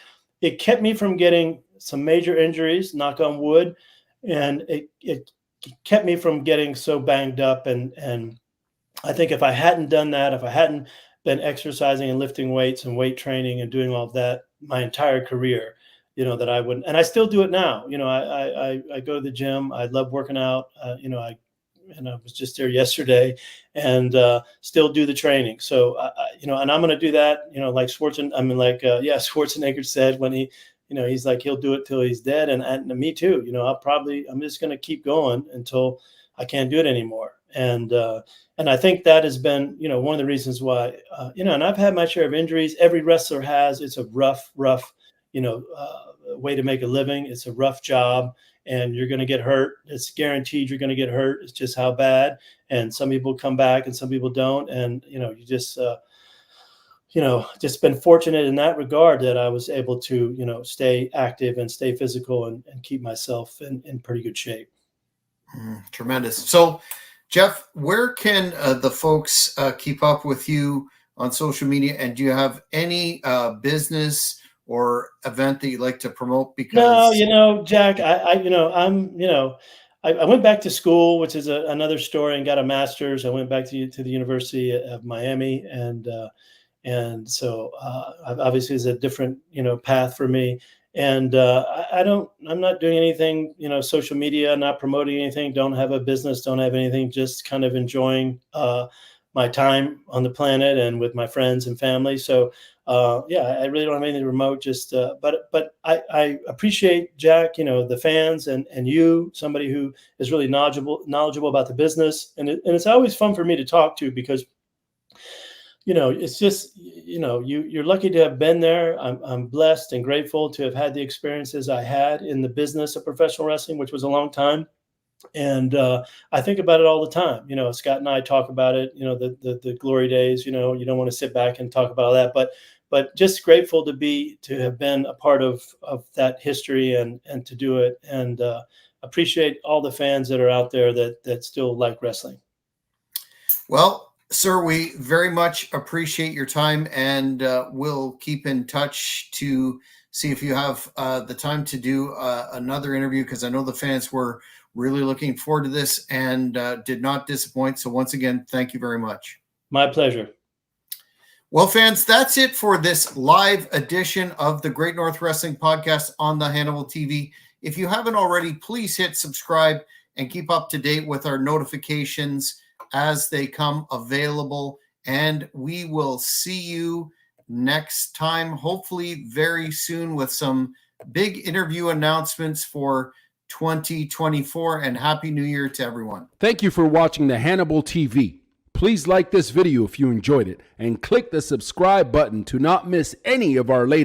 it kept me from getting some major injuries, knock on wood, and it kept me from getting so banged up. And I think if I hadn't done that, if I hadn't been exercising and lifting weights and weight training and doing all of that my entire career, that I wouldn't, and I still do it now. I go to the gym. I love working out. I was just there yesterday, and still do the training. So, and I'm going to do that, like Schwarzenegger said when he's like, he'll do it till he's dead. And me too, I'm just going to keep going until I can't do it anymore. And I think that has been, one of the reasons why, and I've had my share of injuries. Every wrestler has. It's a rough, way to make a living. It's a rough job, and you're going to get hurt. It's guaranteed you're going to get hurt. It's just how bad. And some people come back and some people don't. And, you just been fortunate in that regard that I was able to, stay active and stay physical and keep myself in pretty good shape. Tremendous. So, Jeff, where can the folks keep up with you on social media? And do you have any business or event that you'd like to promote? Because no, Jack, I went back to school, which is another story, and got a master's. I went back to the University of Miami, and so obviously it's a different path for me. And I'm not doing anything, social media, not promoting anything, don't have a business, don't have anything, just kind of enjoying my time on the planet and with my friends and family. So I really don't have anything remote, just but I appreciate, Jack, the fans and you, somebody who is really knowledgeable about the business. And it's always fun for me to talk to, because it's just, you're lucky to have been there. I'm blessed and grateful to have had the experiences I had in the business of professional wrestling, which was a long time. And I think about it all the time. Scott and I talk about it, the glory days. You don't want to sit back and talk about all that, but just grateful to have been a part of that history and to do it, and appreciate all the fans that are out there that still like wrestling. Well, sir, we very much appreciate your time, and we'll keep in touch to see if you have the time to do another interview, because I know the fans were really looking forward to this and did not disappoint. So once again, thank you very much. My pleasure. Well, fans, that's it for this live edition of the Great North Wrestling Podcast on the Hannibal TV. If you haven't already, please hit subscribe and keep up to date with our notifications as they come available. And we will see you next time, hopefully very soon, with some big interview announcements for 2024. And Happy New Year to everyone. Thank you for watching the Hannibal TV. Please like this video if you enjoyed it, and click the subscribe button to not miss any of our latest